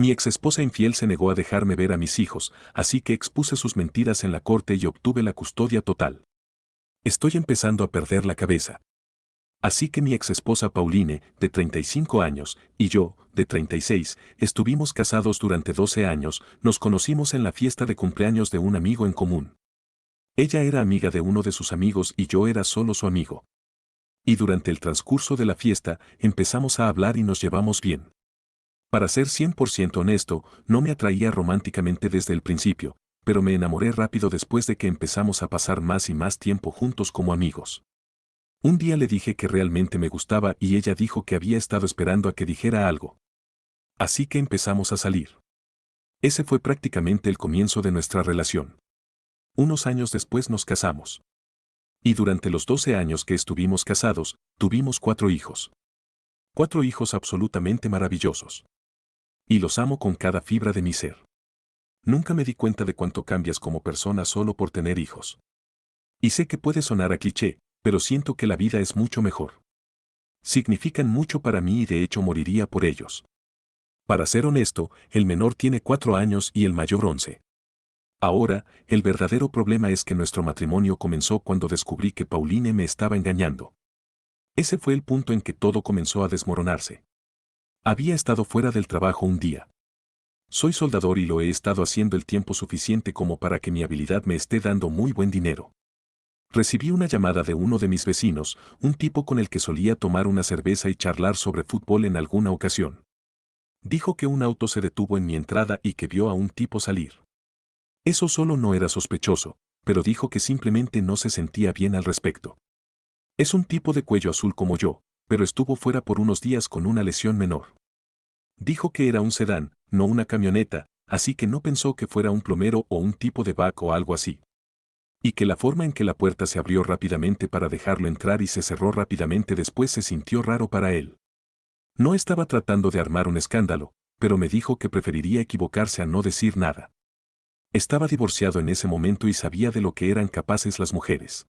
Mi exesposa infiel se negó a dejarme ver a mis hijos, así que expuse sus mentiras en la corte y obtuve la custodia total. Estoy empezando a perder la cabeza. Así que mi exesposa Pauline, de 35 años, y yo, de 36, estuvimos casados durante 12 años, nos conocimos en la fiesta de cumpleaños de un amigo en común. Ella era amiga de uno de sus amigos y yo era solo su amigo. Y durante el transcurso de la fiesta empezamos a hablar y nos llevamos bien. Para ser 100% honesto, no me atraía románticamente desde el principio, pero me enamoré rápido después de que empezamos a pasar más y más tiempo juntos como amigos. Un día le dije que realmente me gustaba y ella dijo que había estado esperando a que dijera algo. Así que empezamos a salir. Ese fue prácticamente el comienzo de nuestra relación. Unos años después nos casamos. Y durante los 12 años que estuvimos casados, tuvimos 4 hijos. 4 hijos absolutamente maravillosos. Y los amo con cada fibra de mi ser. Nunca me di cuenta de cuánto cambias como persona solo por tener hijos. Y sé que puede sonar a cliché, pero siento que la vida es mucho mejor. Significan mucho para mí y de hecho moriría por ellos. Para ser honesto, el menor tiene 4 años y el mayor 11. Ahora, el verdadero problema es que nuestro matrimonio comenzó cuando descubrí que Pauline me estaba engañando. Ese fue el punto en que todo comenzó a desmoronarse. Había estado fuera del trabajo un día. Soy soldador y lo he estado haciendo el tiempo suficiente como para que mi habilidad me esté dando muy buen dinero. Recibí una llamada de uno de mis vecinos, un tipo con el que solía tomar una cerveza y charlar sobre fútbol en alguna ocasión. Dijo que un auto se detuvo en mi entrada y que vio a un tipo salir. Eso solo no era sospechoso, pero dijo que simplemente no se sentía bien al respecto. Es un tipo de cuello azul como yo, pero estuvo fuera por unos días con una lesión menor. Dijo que era un sedán, no una camioneta, así que no pensó que fuera un plomero o un tipo de vac o algo así. Y que la forma en que la puerta se abrió rápidamente para dejarlo entrar y se cerró rápidamente después se sintió raro para él. No estaba tratando de armar un escándalo, pero me dijo que preferiría equivocarse a no decir nada. Estaba divorciado en ese momento y sabía de lo que eran capaces las mujeres.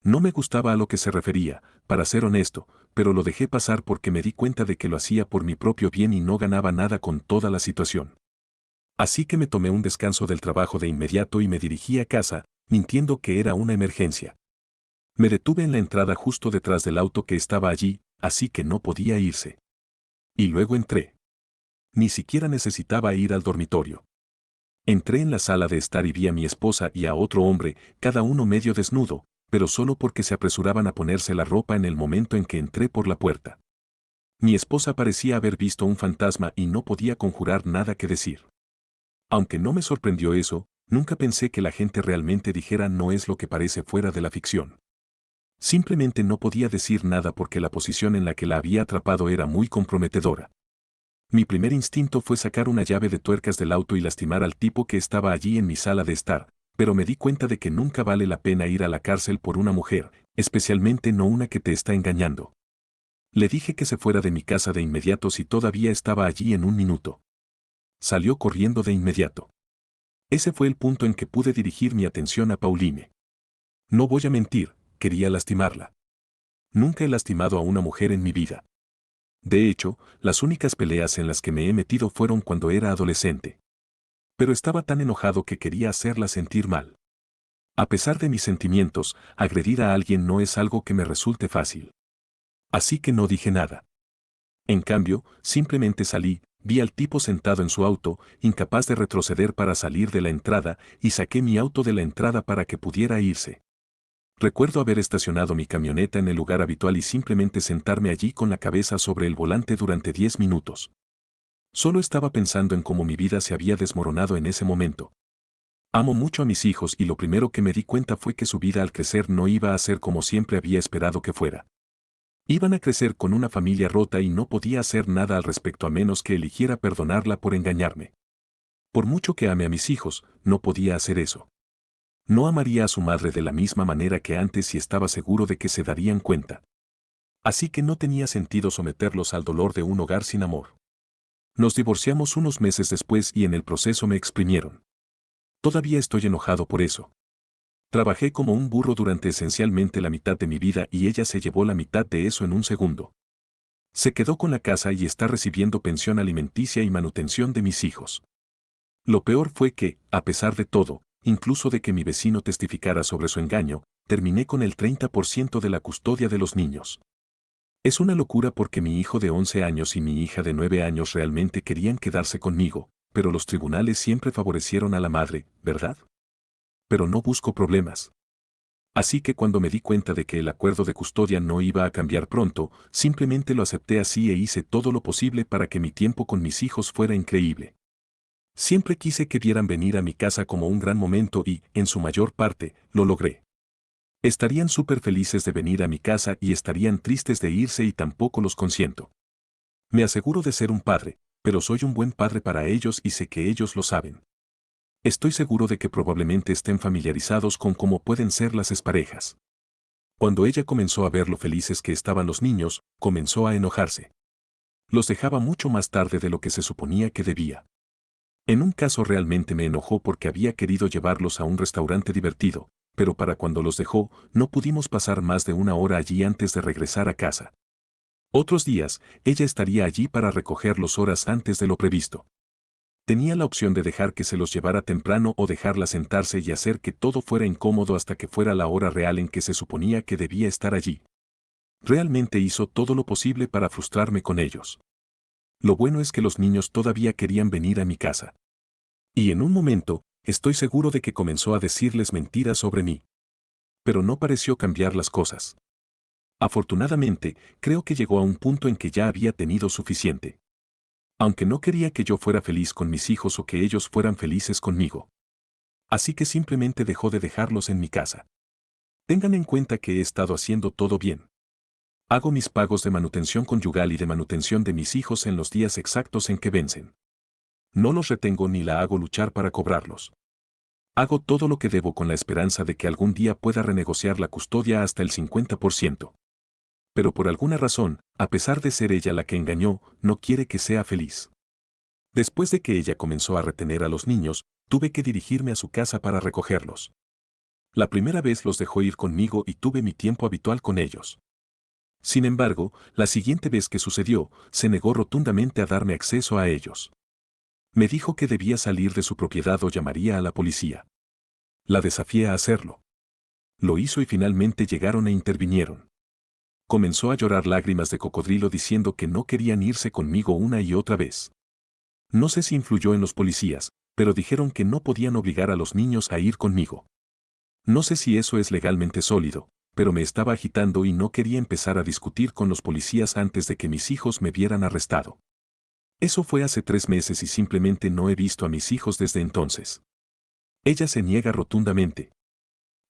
No me gustaba a lo que se refería, para ser honesto, pero lo dejé pasar porque me di cuenta de que lo hacía por mi propio bien y no ganaba nada con toda la situación. Así que me tomé un descanso del trabajo de inmediato y me dirigí a casa, mintiendo que era una emergencia. Me detuve en la entrada justo detrás del auto que estaba allí, así que no podía irse. Y luego entré. Ni siquiera necesitaba ir al dormitorio. Entré en la sala de estar y vi a mi esposa y a otro hombre, cada uno medio desnudo, pero solo porque se apresuraban a ponerse la ropa en el momento en que entré por la puerta. Mi esposa parecía haber visto un fantasma y no podía conjurar nada que decir. Aunque no me sorprendió eso, nunca pensé que la gente realmente dijera no es lo que parece fuera de la ficción. Simplemente no podía decir nada porque la posición en la que la había atrapado era muy comprometedora. Mi primer instinto fue sacar una llave de tuercas del auto y lastimar al tipo que estaba allí en mi sala de estar, pero me di cuenta de que nunca vale la pena ir a la cárcel por una mujer, especialmente no una que te está engañando. Le dije que se fuera de mi casa de inmediato si todavía estaba allí en un minuto. Salió corriendo de inmediato. Ese fue el punto en que pude dirigir mi atención a Pauline. No voy a mentir, quería lastimarla. Nunca he lastimado a una mujer en mi vida. De hecho, las únicas peleas en las que me he metido fueron cuando era adolescente. Pero estaba tan enojado que quería hacerla sentir mal. A pesar de mis sentimientos, agredir a alguien no es algo que me resulte fácil. Así que no dije nada. En cambio, simplemente salí, vi al tipo sentado en su auto, incapaz de retroceder para salir de la entrada, y saqué mi auto de la entrada para que pudiera irse. Recuerdo haber estacionado mi camioneta en el lugar habitual y simplemente sentarme allí con la cabeza sobre el volante durante 10 minutos. Solo estaba pensando en cómo mi vida se había desmoronado en ese momento. Amo mucho a mis hijos y lo primero que me di cuenta fue que su vida al crecer no iba a ser como siempre había esperado que fuera. Iban a crecer con una familia rota y no podía hacer nada al respecto a menos que eligiera perdonarla por engañarme. Por mucho que ame a mis hijos, no podía hacer eso. No amaría a su madre de la misma manera que antes y estaba seguro de que se darían cuenta. Así que no tenía sentido someterlos al dolor de un hogar sin amor. Nos divorciamos unos meses después y en el proceso me exprimieron. Todavía estoy enojado por eso. Trabajé como un burro durante esencialmente la mitad de mi vida y ella se llevó la mitad de eso en un segundo. Se quedó con la casa y está recibiendo pensión alimenticia y manutención de mis hijos. Lo peor fue que, a pesar de todo, incluso de que mi vecino testificara sobre su engaño, terminé con el 30% de la custodia de los niños. Es una locura porque mi hijo de 11 años y mi hija de 9 años realmente querían quedarse conmigo, pero los tribunales siempre favorecieron a la madre, ¿verdad? Pero no busco problemas. Así que cuando me di cuenta de que el acuerdo de custodia no iba a cambiar pronto, simplemente lo acepté así e hice todo lo posible para que mi tiempo con mis hijos fuera increíble. Siempre quise que vieran venir a mi casa como un gran momento y, en su mayor parte, lo logré. Estarían súper felices de venir a mi casa y estarían tristes de irse y tampoco los consiento. Me aseguro de ser un padre, pero soy un buen padre para ellos y sé que ellos lo saben. Estoy seguro de que probablemente estén familiarizados con cómo pueden ser las exparejas. Cuando ella comenzó a ver lo felices que estaban los niños, comenzó a enojarse. Los dejaba mucho más tarde de lo que se suponía que debía. En un caso realmente me enojó porque había querido llevarlos a un restaurante divertido, pero para cuando los dejó, no pudimos pasar más de una hora allí antes de regresar a casa. Otros días, ella estaría allí para recogerlos horas antes de lo previsto. Tenía la opción de dejar que se los llevara temprano o dejarla sentarse y hacer que todo fuera incómodo hasta que fuera la hora real en que se suponía que debía estar allí. Realmente hizo todo lo posible para frustrarme con ellos. Lo bueno es que los niños todavía querían venir a mi casa. Y en un momento, estoy seguro de que comenzó a decirles mentiras sobre mí. Pero no pareció cambiar las cosas. Afortunadamente, creo que llegó a un punto en que ya había tenido suficiente. Aunque no quería que yo fuera feliz con mis hijos o que ellos fueran felices conmigo. Así que simplemente dejó de dejarlos en mi casa. Tengan en cuenta que he estado haciendo todo bien. Hago mis pagos de manutención conyugal y de manutención de mis hijos en los días exactos en que vencen. No los retengo ni la hago luchar para cobrarlos. Hago todo lo que debo con la esperanza de que algún día pueda renegociar la custodia hasta el 50%. Pero por alguna razón, a pesar de ser ella la que engañó, no quiere que sea feliz. Después de que ella comenzó a retener a los niños, tuve que dirigirme a su casa para recogerlos. La primera vez los dejó ir conmigo y tuve mi tiempo habitual con ellos. Sin embargo, la siguiente vez que sucedió, se negó rotundamente a darme acceso a ellos. Me dijo que debía salir de su propiedad o llamaría a la policía. La desafié a hacerlo. Lo hizo y finalmente llegaron e intervinieron. Comenzó a llorar lágrimas de cocodrilo diciendo que no querían irse conmigo una y otra vez. No sé si influyó en los policías, pero dijeron que no podían obligar a los niños a ir conmigo. No sé si eso es legalmente sólido, pero me estaba agitando y no quería empezar a discutir con los policías antes de que mis hijos me vieran arrestado. Eso fue hace 3 meses y simplemente no he visto a mis hijos desde entonces. Ella se niega rotundamente.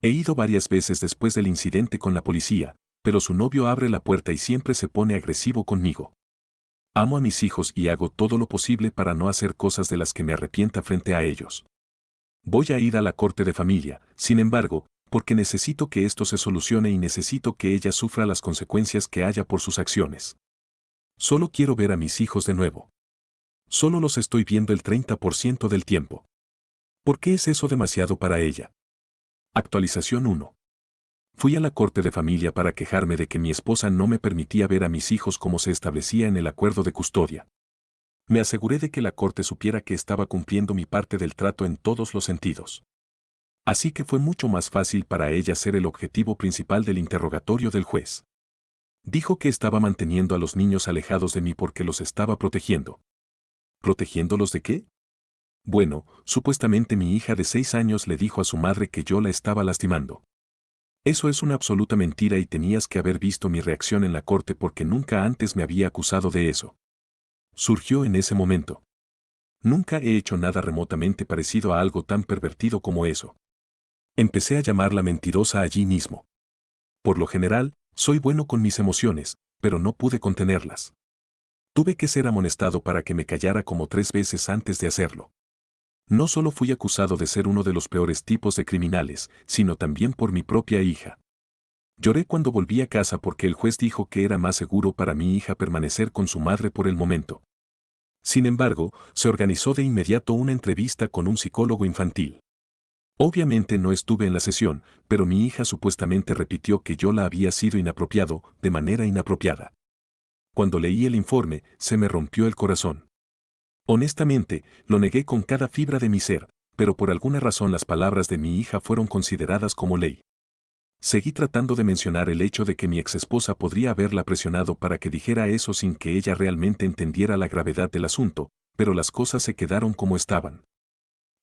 He ido varias veces después del incidente con la policía, pero su novio abre la puerta y siempre se pone agresivo conmigo. Amo a mis hijos y hago todo lo posible para no hacer cosas de las que me arrepienta frente a ellos. Voy a ir a la corte de familia, sin embargo, porque necesito que esto se solucione y necesito que ella sufra las consecuencias que haya por sus acciones. Solo quiero ver a mis hijos de nuevo. Solo los estoy viendo el 30% del tiempo. ¿Por qué es eso demasiado para ella? Actualización 1. Fui a la corte de familia para quejarme de que mi esposa no me permitía ver a mis hijos como se establecía en el acuerdo de custodia. Me aseguré de que la corte supiera que estaba cumpliendo mi parte del trato en todos los sentidos. Así que fue mucho más fácil para ella ser el objetivo principal del interrogatorio del juez. Dijo que estaba manteniendo a los niños alejados de mí porque los estaba protegiendo. ¿Protegiéndolos de qué? Bueno, supuestamente mi hija de 6 años le dijo a su madre que yo la estaba lastimando. Eso es una absoluta mentira y tenías que haber visto mi reacción en la corte porque nunca antes me había acusado de eso. Surgió en ese momento. Nunca he hecho nada remotamente parecido a algo tan pervertido como eso. Empecé a llamarla mentirosa allí mismo. Por lo general, soy bueno con mis emociones, pero no pude contenerlas. Tuve que ser amonestado para que me callara como 3 veces antes de hacerlo. No solo fui acusado de ser uno de los peores tipos de criminales, sino también por mi propia hija. Lloré cuando volví a casa porque el juez dijo que era más seguro para mi hija permanecer con su madre por el momento. Sin embargo, se organizó de inmediato una entrevista con un psicólogo infantil. Obviamente no estuve en la sesión, pero mi hija supuestamente repitió que yo la había sido inapropiado, de manera inapropiada. Cuando leí el informe, se me rompió el corazón. Honestamente, lo negué con cada fibra de mi ser, pero por alguna razón las palabras de mi hija fueron consideradas como ley. Seguí tratando de mencionar el hecho de que mi exesposa podría haberla presionado para que dijera eso sin que ella realmente entendiera la gravedad del asunto, pero las cosas se quedaron como estaban.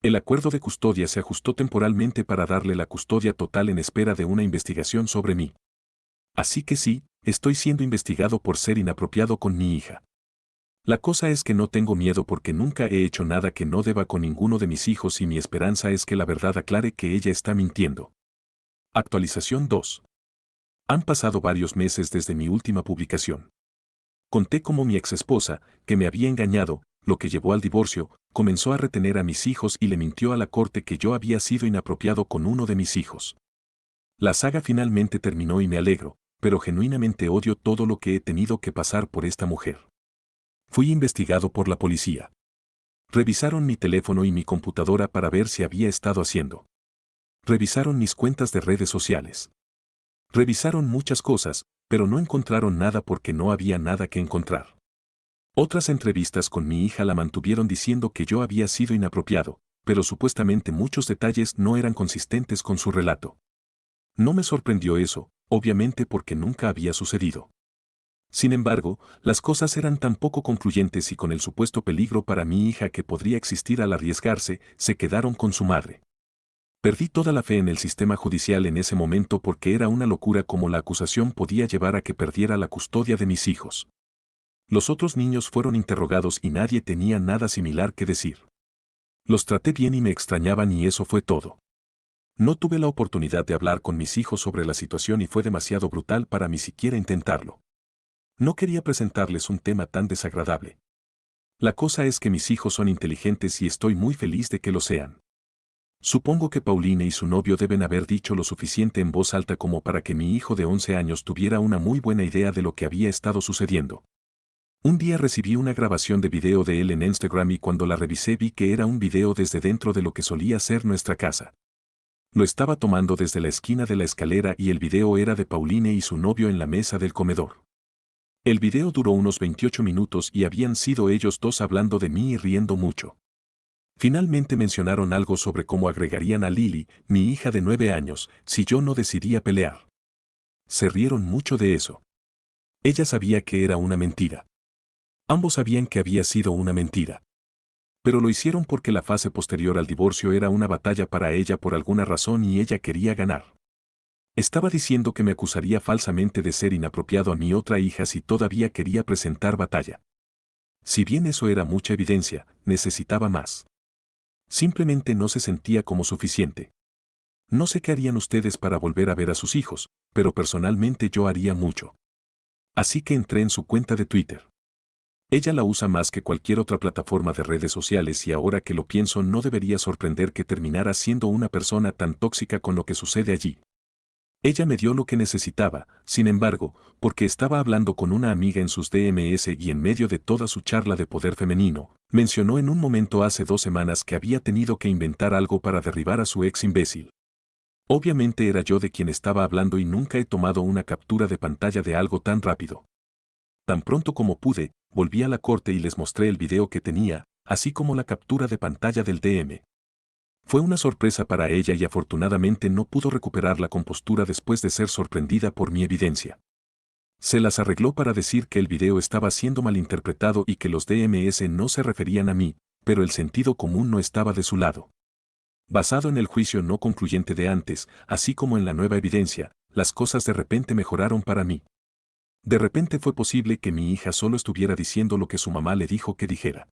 El acuerdo de custodia se ajustó temporalmente para darle la custodia total en espera de una investigación sobre mí. Así que sí, estoy siendo investigado por ser inapropiado con mi hija. La cosa es que no tengo miedo porque nunca he hecho nada que no deba con ninguno de mis hijos y mi esperanza es que la verdad aclare que ella está mintiendo. Actualización 2. Han pasado varios meses desde mi última publicación. Conté cómo mi exesposa, que me había engañado, lo que llevó al divorcio, comenzó a retener a mis hijos y le mintió a la corte que yo había sido inapropiado con uno de mis hijos. La saga finalmente terminó y me alegro, pero genuinamente odio todo lo que he tenido que pasar por esta mujer. Fui investigado por la policía. Revisaron mi teléfono y mi computadora para ver si había estado haciendo. Revisaron mis cuentas de redes sociales. Revisaron muchas cosas, pero no encontraron nada porque no había nada que encontrar. Otras entrevistas con mi hija la mantuvieron diciendo que yo había sido inapropiado, pero supuestamente muchos detalles no eran consistentes con su relato. No me sorprendió eso, obviamente porque nunca había sucedido. Sin embargo, las cosas eran tan poco concluyentes y con el supuesto peligro para mi hija que podría existir al arriesgarse, se quedaron con su madre. Perdí toda la fe en el sistema judicial en ese momento porque era una locura cómo la acusación podía llevar a que perdiera la custodia de mis hijos. Los otros niños fueron interrogados y nadie tenía nada similar que decir. Los traté bien y me extrañaban y eso fue todo. No tuve la oportunidad de hablar con mis hijos sobre la situación y fue demasiado brutal para mí siquiera intentarlo. No quería presentarles un tema tan desagradable. La cosa es que mis hijos son inteligentes y estoy muy feliz de que lo sean. Supongo que Pauline y su novio deben haber dicho lo suficiente en voz alta como para que mi hijo de 11 años tuviera una muy buena idea de lo que había estado sucediendo. Un día recibí una grabación de video de él en Instagram y cuando la revisé vi que era un video desde dentro de lo que solía ser nuestra casa. Lo estaba tomando desde la esquina de la escalera y el video era de Pauline y su novio en la mesa del comedor. El video duró unos 28 minutos y habían sido ellos dos hablando de mí y riendo mucho. Finalmente mencionaron algo sobre cómo agregarían a Lily, mi hija de 9 años, si yo no decidía pelear. Se rieron mucho de eso. Ella sabía que era una mentira. Ambos sabían que había sido una mentira. Pero lo hicieron porque la fase posterior al divorcio era una batalla para ella por alguna razón y ella quería ganar. Estaba diciendo que me acusaría falsamente de ser inapropiado a mi otra hija si todavía quería presentar batalla. Si bien eso era mucha evidencia, necesitaba más. Simplemente no se sentía como suficiente. No sé qué harían ustedes para volver a ver a sus hijos, pero personalmente yo haría mucho. Así que entré en su cuenta de Twitter. Ella la usa más que cualquier otra plataforma de redes sociales y ahora que lo pienso no debería sorprender que terminara siendo una persona tan tóxica con lo que sucede allí. Ella me dio lo que necesitaba, sin embargo, porque estaba hablando con una amiga en sus DMS y en medio de toda su charla de poder femenino, mencionó en un momento hace 2 semanas que había tenido que inventar algo para derribar a su ex imbécil. Obviamente era yo de quien estaba hablando y nunca he tomado una captura de pantalla de algo tan rápido. Tan pronto como pude, volví a la corte y les mostré el video que tenía, así como la captura de pantalla del DM. Fue una sorpresa para ella y afortunadamente no pudo recuperar la compostura después de ser sorprendida por mi evidencia. Se las arregló para decir que el video estaba siendo malinterpretado y que los DMS no se referían a mí, pero el sentido común no estaba de su lado. Basado en el juicio no concluyente de antes, así como en la nueva evidencia, las cosas de repente mejoraron para mí. De repente fue posible que mi hija solo estuviera diciendo lo que su mamá le dijo que dijera.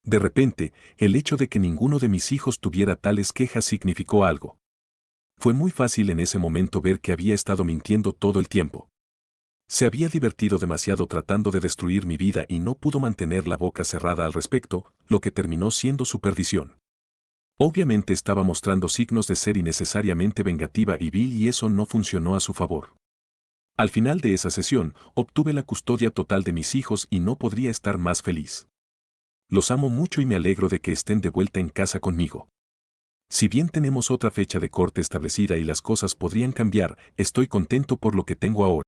De repente, el hecho de que ninguno de mis hijos tuviera tales quejas significó algo. Fue muy fácil en ese momento ver que había estado mintiendo todo el tiempo. Se había divertido demasiado tratando de destruir mi vida y no pudo mantener la boca cerrada al respecto, lo que terminó siendo su perdición. Obviamente estaba mostrando signos de ser innecesariamente vengativa y vil y eso no funcionó a su favor. Al final de esa sesión, obtuve la custodia total de mis hijos y no podría estar más feliz. Los amo mucho y me alegro de que estén de vuelta en casa conmigo. Si bien tenemos otra fecha de corte establecida y las cosas podrían cambiar, estoy contento por lo que tengo ahora.